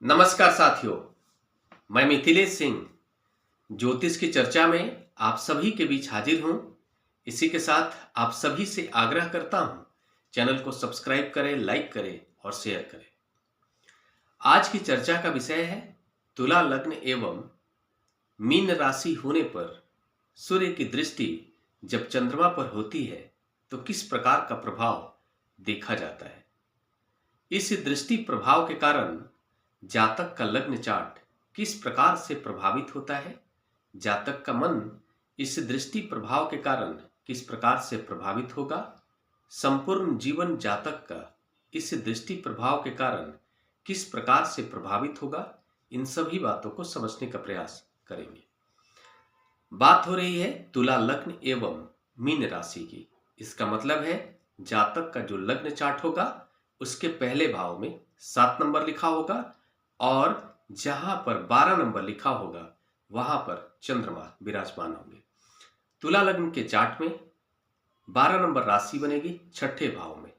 नमस्कार साथियों, मैं मिथिलेश सिंह ज्योतिष की चर्चा में आप सभी के बीच हाजिर हूं। इसी के साथ आप सभी से आग्रह करता हूं, चैनल को सब्सक्राइब करें, लाइक करें और शेयर करें। आज की चर्चा का विषय है तुला लग्न एवं मीन राशि होने पर सूर्य की दृष्टि जब चंद्रमा पर होती है तो किस प्रकार का प्रभाव देखा जाता है। इस दृष्टि प्रभाव के कारण जातक का लग्न चार्ट किस प्रकार से प्रभावित होता है, जातक का मन इस दृष्टि प्रभाव के कारण किस प्रकार से प्रभावित होगा, संपूर्ण जीवन जातक का इस दृष्टि प्रभाव के कारण किस प्रकार से प्रभावित होगा, इन सभी बातों को समझने का प्रयास करेंगे। बात हो रही है तुला लग्न एवं मीन राशि की। इसका मतलब है जातक का जो लग्न चार्ट होगा उसके पहले भाव में 7 नंबर लिखा होगा और जहां पर 12 नंबर लिखा होगा वहां पर चंद्रमा विराजमान होंगे। तुला लग्न के चार्ट में 12 नंबर राशि बनेगी छठे भाव में।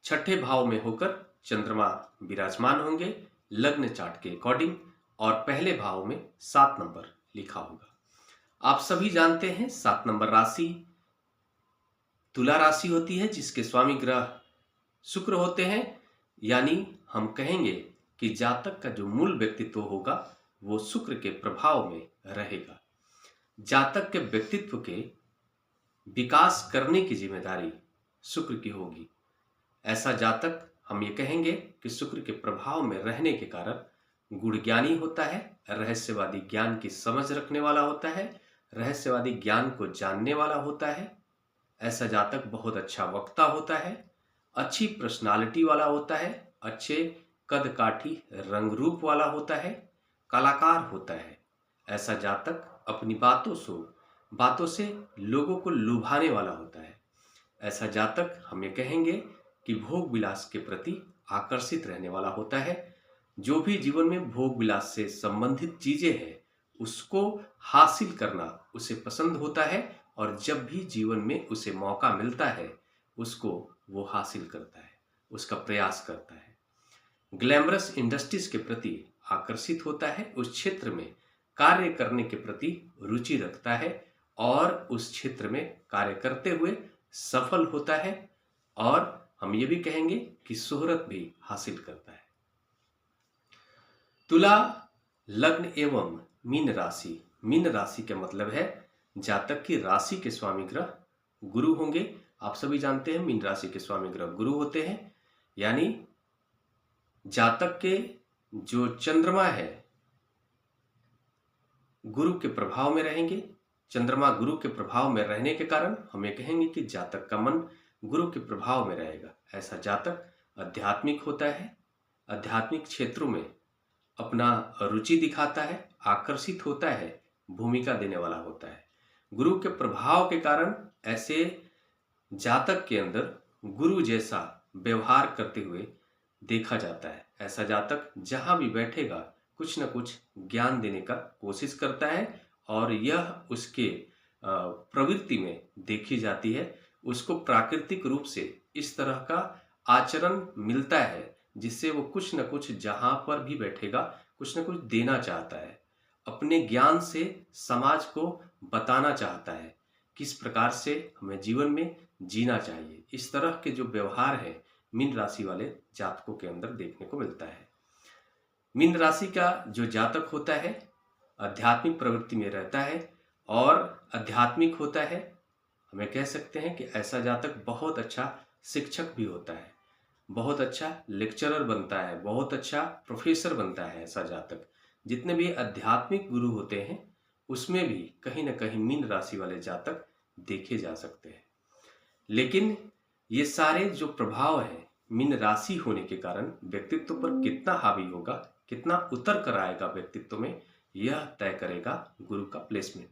छठे भाव में होकर चंद्रमा विराजमान होंगे लग्न चार्ट के अकॉर्डिंग और पहले भाव में 7 नंबर लिखा होगा। आप सभी जानते हैं 7 नंबर राशि तुला राशि होती है जिसके स्वामी ग्रह शुक्र होते हैं। यानी हम कहेंगे कि जातक का जो मूल व्यक्तित्व होगा वो शुक्र के प्रभाव में रहेगा। जातक के व्यक्तित्व के विकास करने की जिम्मेदारी शुक्र की होगी। ऐसा जातक हम ये कहेंगे कि शुक्र के प्रभाव में रहने के कारण गुणज्ञानी होता है, रहस्यवादी ज्ञान की समझ रखने वाला होता है, रहस्यवादी ज्ञान को जानने वाला होता है। ऐसा जातक बहुत अच्छा वक्ता होता है, अच्छी पर्सनालिटी वाला होता है, अच्छे कद काठी रंग रूप वाला होता है, कलाकार होता है। ऐसा जातक अपनी बातों से लोगों को लुभाने वाला होता है। ऐसा जातक हम ये कहेंगे कि भोग विलास के प्रति आकर्षित रहने वाला होता है। जो भी जीवन में भोग विलास से संबंधित चीजें हैं उसको हासिल करना उसे पसंद होता है और जब भी जीवन में उसे मौका मिलता है उसको वो हासिल करता है, उसका प्रयास करता है। ग्लैमरस इंडस्ट्रीज के प्रति आकर्षित होता है, उस क्षेत्र में कार्य करने के प्रति रुचि रखता है और उस क्षेत्र में कार्य करते हुए सफल होता है और हम ये भी कहेंगे कि शोहरत भी हासिल करता है। तुला लग्न एवं मीन राशि का मतलब है जातक की राशि के स्वामी ग्रह गुरु होंगे। आप सभी जानते हैं मीन राशि के स्वामी ग्रह गुरु होते हैं। यानी जातक के जो चंद्रमा है गुरु के प्रभाव में रहेंगे। चंद्रमा गुरु के प्रभाव में रहने के कारण हम ये कहेंगे कि जातक का मन गुरु के प्रभाव में रहेगा। ऐसा जातक आध्यात्मिक होता है, आध्यात्मिक क्षेत्रों में अपना रुचि दिखाता है, आकर्षित होता है, भूमिका देने वाला होता है। गुरु के प्रभाव के कारण ऐसे जातक के अंदर गुरु जैसा व्यवहार करते हुए देखा जाता है। ऐसा जातक जहां भी बैठेगा कुछ न कुछ ज्ञान देने का कोशिश करता है और यह उसके प्रवृत्ति में देखी जाती है। उसको प्राकृतिक रूप से इस तरह का आचरण मिलता है जिससे वो कुछ न कुछ जहां पर भी बैठेगा कुछ न कुछ देना चाहता है, अपने ज्ञान से समाज को बताना चाहता है किस प्रकार से हमें जीवन में जीना चाहिए। इस तरह के जो व्यवहार है मीन राशि वाले जातकों के अंदर देखने को मिलता है। मीन राशि का जो जातक होता है आध्यात्मिक प्रवृत्ति में रहता है और आध्यात्मिक होता है। हमें कह सकते हैं कि ऐसा जातक बहुत अच्छा शिक्षक भी होता है, बहुत अच्छा लेक्चरर बनता है, बहुत अच्छा प्रोफेसर बनता है। ऐसा जातक जितने भी आध्यात्मिक गुरु होते हैं उसमें भी कहीं ना कहीं मीन राशि वाले जातक देखे जा सकते हैं। लेकिन ये सारे जो प्रभाव है मीन राशि होने के कारण व्यक्तित्व पर कितना हावी होगा, कितना उतर कर आएगा व्यक्तित्व में, यह तय करेगा गुरु का प्लेसमेंट।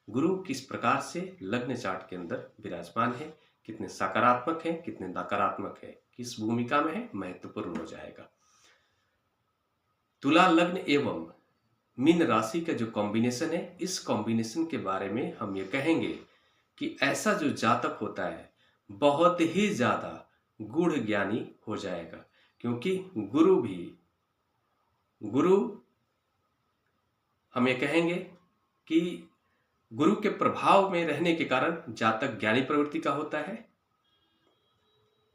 गुरु किस प्रकार से लग्न चार्ट के अंदर विराजमान है, कितने सकारात्मक है, कितने नकारात्मक है, किस भूमिका में है, महत्वपूर्ण हो जाएगा। तुला लग्न एवं मीन राशि का जो कॉम्बिनेशन है, इस कॉम्बिनेशन के बारे में हम ये कहेंगे कि ऐसा जो जातक होता है बहुत ही ज्यादा गूढ़ ज्ञानी हो जाएगा, क्योंकि गुरु भी गुरु, हम ये कहेंगे कि गुरु के प्रभाव में रहने के कारण जातक ज्ञानी प्रवृत्ति का होता है,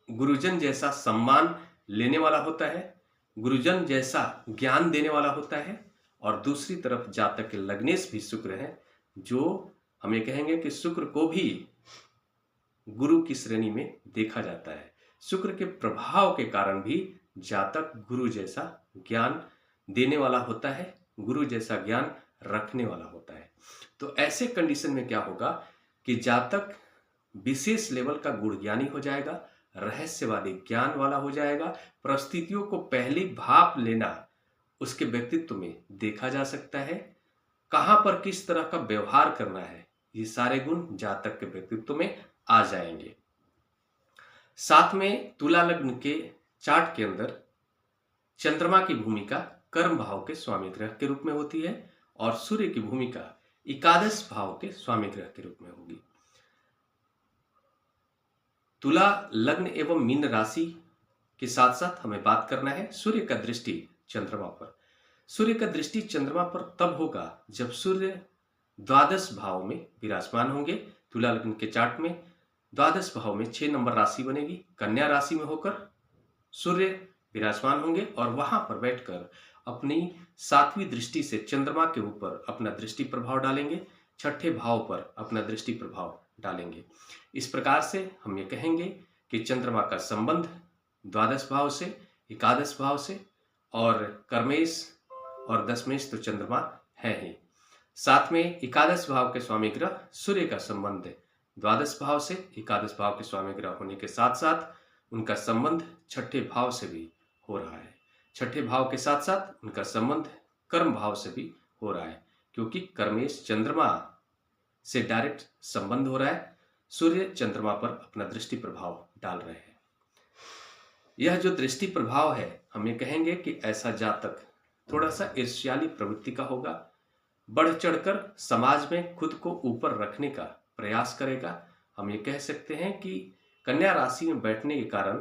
गुरुजन जैसा सम्मान लेने वाला होता है, गुरुजन जैसा ज्ञान देने वाला होता है। और दूसरी तरफ जातक के लग्नेश भी शुक्र है, जो हम ये कहेंगे कि शुक्र को भी गुरु की श्रेणी में देखा जाता है। शुक्र के प्रभाव के कारण भी जातक गुरु जैसा ज्ञान देने वाला होता है, गुरु जैसा ज्ञान रखने वाला होता है। तो ऐसे कंडीशन में क्या होगा कि जातक विशेष लेवल का गुण ज्ञानी हो जाएगा, रहस्यवादी ज्ञान वाला हो जाएगा, परिस्थितियों को पहली भाप लेना उसके व्यक्तित्व में देखा जा सकता है, कहां पर किस तरह का व्यवहार करना है, ये सारे गुण जातक के व्यक्तित्व में आ जाएंगे। साथ में तुला लग्न के चार्ट के अंदर चंद्रमा की भूमिका कर्म भाव के स्वामी ग्रह के रूप में होती है और सूर्य की भूमिका एकादश भाव के स्वामी ग्रह के रूप में होगी। तुला लग्न एवं मीन राशि के साथ साथ हमें बात करना है सूर्य का दृष्टि चंद्रमा पर। सूर्य का दृष्टि चंद्रमा पर तब होगा जब सूर्य द्वादश भाव में विराजमान होंगे। तुला लग्न के चार्ट में द्वादश भाव में 6 नंबर राशि बनेगी, कन्या राशि में होकर सूर्य विराजमान होंगे और वहां पर बैठकर अपनी 7वीं दृष्टि से चंद्रमा के ऊपर अपना दृष्टि प्रभाव डालेंगे, 6ठे भाव पर अपना दृष्टि प्रभाव डालेंगे। इस प्रकार से हम ये कहेंगे कि चंद्रमा का संबंध द्वादश भाव से, एकादश भाव से, और कर्मेश और दशमेश तो चंद्रमा है ही। साथ में एकादश भाव के स्वामी ग्रह सूर्य का संबंध द्वादश भाव से, एकादश भाव के स्वामी ग्रह होने के साथ साथ उनका संबंध 6ठे भाव से भी हो रहा है। 6ठे भाव के साथ साथ उनका संबंध कर्म भाव से भी हो रहा है, क्योंकि कर्मेश चंद्रमा से डायरेक्ट संबंध हो रहा है। सूर्य चंद्रमा पर अपना दृष्टि प्रभाव डाल रहे हैं। यह जो दृष्टि प्रभाव है, हम ये कहेंगे कि ऐसा जातक थोड़ा सा ईर्ष्याली प्रवृत्ति का होगा, बढ़ चढ़कर समाज में खुद को ऊपर रखने का प्रयास करेगा। हम ये कह सकते हैं कि कन्या राशि में बैठने के कारण,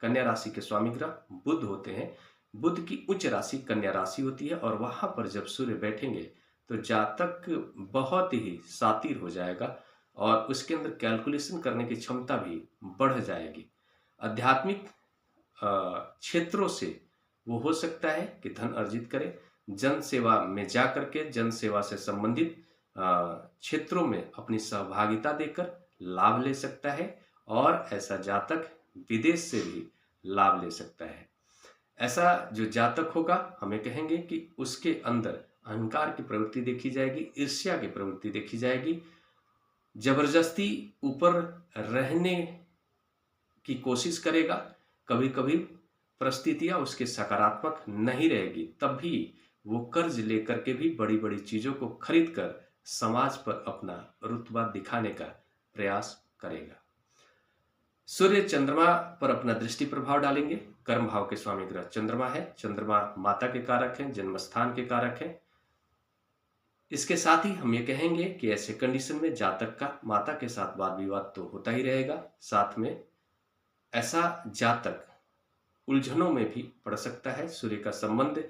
कन्या राशि के स्वामी ग्रह बुध होते हैं, बुध की उच्च राशि कन्या राशि होती है और वहां पर जब सूर्य बैठेंगे तो जातक बहुत ही शातिर हो जाएगा और उसके अंदर कैलकुलेशन करने की क्षमता भी बढ़ जाएगी। आध्यात्मिक क्षेत्रों से वो हो सकता है कि धन अर्जित करे, जन सेवा में जा करके जन सेवा से संबंधित क्षेत्रों में अपनी सहभागिता देकर लाभ ले सकता है और ऐसा जातक विदेश से भी लाभ ले सकता है। ऐसा जो जातक होगा, हमें कहेंगे कि उसके अंदर अहंकार की प्रवृत्ति देखी जाएगी, ईर्ष्या की प्रवृत्ति देखी जाएगी, जबरदस्ती ऊपर रहने की कोशिश करेगा। कभी कभी परिस्थितियां उसके सकारात्मक नहीं रहेगी, तब भी वो कर्ज लेकर के भी बड़ी बड़ी चीजों को खरीद कर समाज पर अपना रुतबा दिखाने का प्रयास करेगा। सूर्य चंद्रमा पर अपना दृष्टि प्रभाव डालेंगे। कर्म भाव के स्वामी ग्रह चंद्रमा है। चंद्रमा माता के कारक हैं, जन्म स्थान के कारक हैं। इसके साथ ही हम ये कहेंगे कि ऐसे कंडीशन में जातक का माता के साथ वाद विवाद तो होता ही रहेगा। साथ में ऐसा जातक उलझनों में भी पड़ सकता है। सूर्य का संबंध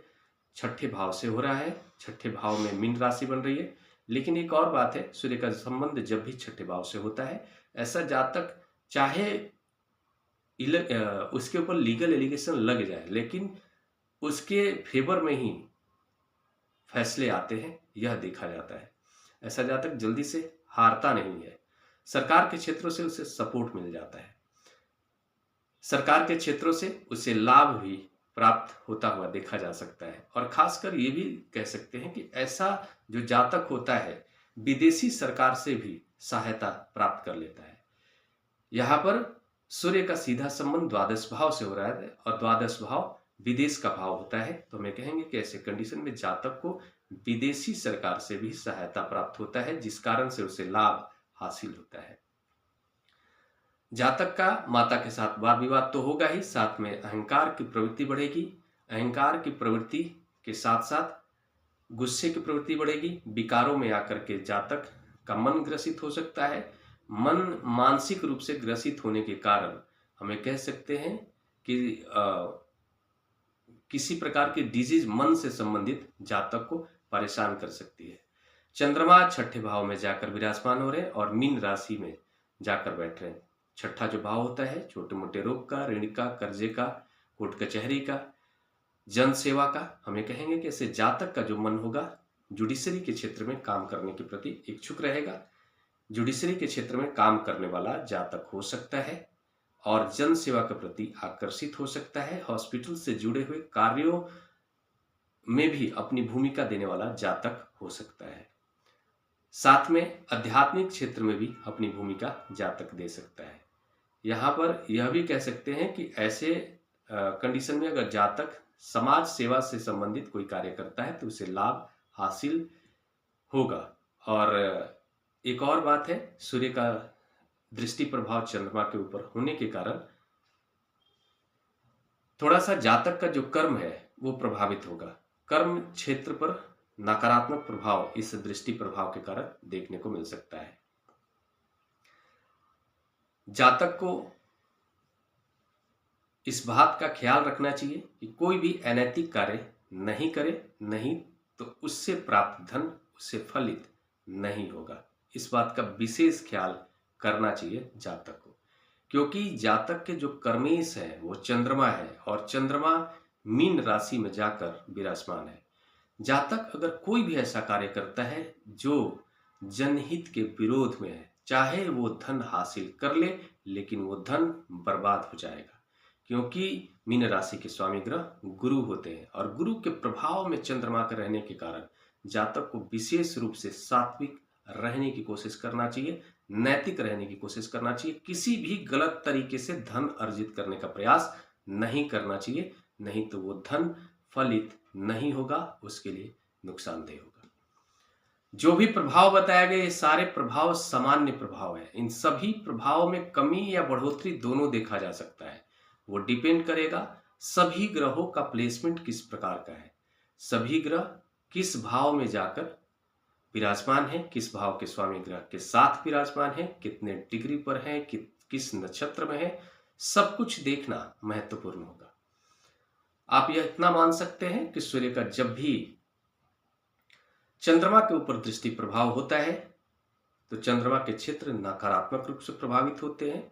6ठे भाव से हो रहा है, 6ठे भाव में मीन राशि बन रही है। लेकिन एक और बात है, सूर्य का संबंध जब भी 6ठे भाव से होता है, ऐसा जातक चाहे उसके ऊपर लीगल एलिगेशन लग जाए लेकिन उसके फेवर में ही फैसले आते हैं, यह देखा जाता है। ऐसा जातक जल्दी से हारता नहीं है। सरकार के क्षेत्रों से उसे सपोर्ट मिल जाता है, सरकार के क्षेत्रों से उसे लाभ भी प्राप्त होता हुआ देखा जा सकता है। और खासकर ये भी कह सकते हैं कि ऐसा जो जातक होता है विदेशी सरकार से भी सहायता प्राप्त कर लेता है। यहाँ पर सूर्य का सीधा संबंध द्वादश भाव से हो रहा है और द्वादश भाव विदेश का भाव होता है। तो हमें कहेंगे कि ऐसे कंडीशन में जातक को विदेशी सरकार से भी सहायता प्राप्त होता है, जिस कारण से उसे लाभ हासिल होता है। जातक का माता के साथ वाद विवाद तो होगा ही, साथ में अहंकार की प्रवृत्ति बढ़ेगी। अहंकार की प्रवृत्ति के साथ साथ गुस्से की प्रवृत्ति बढ़ेगी। विकारों में आकर के जातक का मन ग्रसित हो सकता है। मन मानसिक रूप से ग्रसित होने के कारण हमें कह सकते हैं कि किसी प्रकार की डिजीज मन से संबंधित जातक को परेशान कर सकती है। चंद्रमा छठे भाव में जाकर विराजमान हो रहे हैं और मीन राशि में जाकर बैठ रहे हैं। छठा जो भाव होता है छोटे मोटे रोग का, ऋण का, कर्जे का, कोर्ट कचहरी का, जन सेवा का। हम ये कहेंगे कि ऐसे जातक का जो मन होगा जुडिशरी के क्षेत्र में काम करने के प्रति इच्छुक रहेगा। जुडिशरी के क्षेत्र में काम करने वाला जातक हो सकता है और जन सेवा के प्रति आकर्षित हो सकता है। हॉस्पिटल से जुड़े हुए कार्यों में भी अपनी भूमिका देने वाला जातक हो सकता है। साथ में आध्यात्मिक क्षेत्र में भी अपनी भूमिका जातक दे सकता है। यहाँ पर यह भी कह सकते हैं कि ऐसे कंडीशन में अगर जातक समाज सेवा से संबंधित कोई कार्य करता है तो उसे लाभ हासिल होगा। और एक और बात है, सूर्य का दृष्टि प्रभाव चंद्रमा के ऊपर होने के कारण थोड़ा सा जातक का जो कर्म है वो प्रभावित होगा। कर्म क्षेत्र पर नकारात्मक प्रभाव इस दृष्टि प्रभाव के कारण देखने को मिल सकता है। जातक को इस बात का ख्याल रखना चाहिए कि कोई भी अनैतिक कार्य नहीं करे, नहीं तो उससे प्राप्त धन उससे फलित नहीं होगा। इस बात का विशेष ख्याल करना चाहिए जातक को, क्योंकि जातक के जो कर्मेश है वो चंद्रमा है और चंद्रमा मीन राशि में जाकर विराजमान है। जातक अगर कोई भी ऐसा कार्य करता है जो जनहित के विरोध में है, चाहे वो धन हासिल कर ले लेकिन वो धन बर्बाद हो जाएगा, क्योंकि मीन राशि के स्वामी ग्रह गुरु होते हैं और गुरु के प्रभाव में चंद्रमा के रहने के कारण जातक को विशेष रूप से सात्विक रहने की कोशिश करना चाहिए, नैतिक रहने की कोशिश करना चाहिए। किसी भी गलत तरीके से धन अर्जित करने का प्रयास नहीं करना चाहिए, नहीं तो वो धन फलित नहीं होगा, उसके लिए नुकसानदेह होगा। जो भी प्रभाव बताया गया ये सारे प्रभाव सामान्य प्रभाव है। इन सभी प्रभावों में कमी या बढ़ोतरी दोनों देखा जा सकता है। वो डिपेंड करेगा सभी ग्रहों का प्लेसमेंट किस प्रकार का है, सभी ग्रह किस भाव में जाकर विराजमान है, किस भाव के स्वामी ग्रह के साथ विराजमान है, कितने डिग्री पर है, किस नक्षत्र में है, सब कुछ देखना महत्वपूर्ण होगा। आप यह इतना मान सकते हैं कि सूर्य का जब भी चंद्रमा के ऊपर दृष्टि प्रभाव होता है तो चंद्रमा के क्षेत्र नकारात्मक रूप से प्रभावित होते हैं।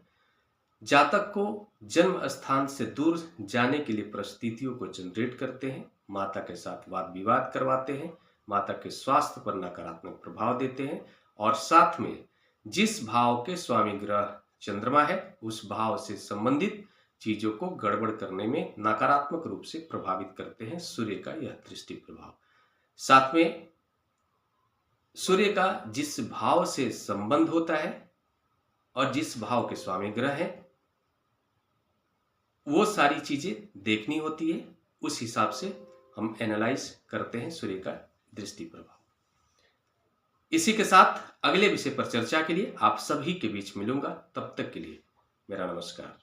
जातक को जन्म स्थान से दूर जाने के लिए परिस्थितियों को जनरेट करते हैं, माता के साथ वाद विवाद करवाते हैं, माता के स्वास्थ्य पर नकारात्मक प्रभाव देते हैं और साथ में जिस भाव के स्वामी ग्रह चंद्रमा है उस भाव से संबंधित चीजों को गड़बड़ करने में नकारात्मक रूप से प्रभावित करते हैं सूर्य का यह दृष्टि प्रभाव। साथ में सूर्य का जिस भाव से संबंध होता है और जिस भाव के स्वामी ग्रह है वो सारी चीजें देखनी होती है, उस हिसाब से हम एनालाइज करते हैं सूर्य का दृष्टि प्रभाव। इसी के साथ अगले विषय पर चर्चा के लिए आप सभी के बीच मिलूंगा। तब तक के लिए मेरा नमस्कार।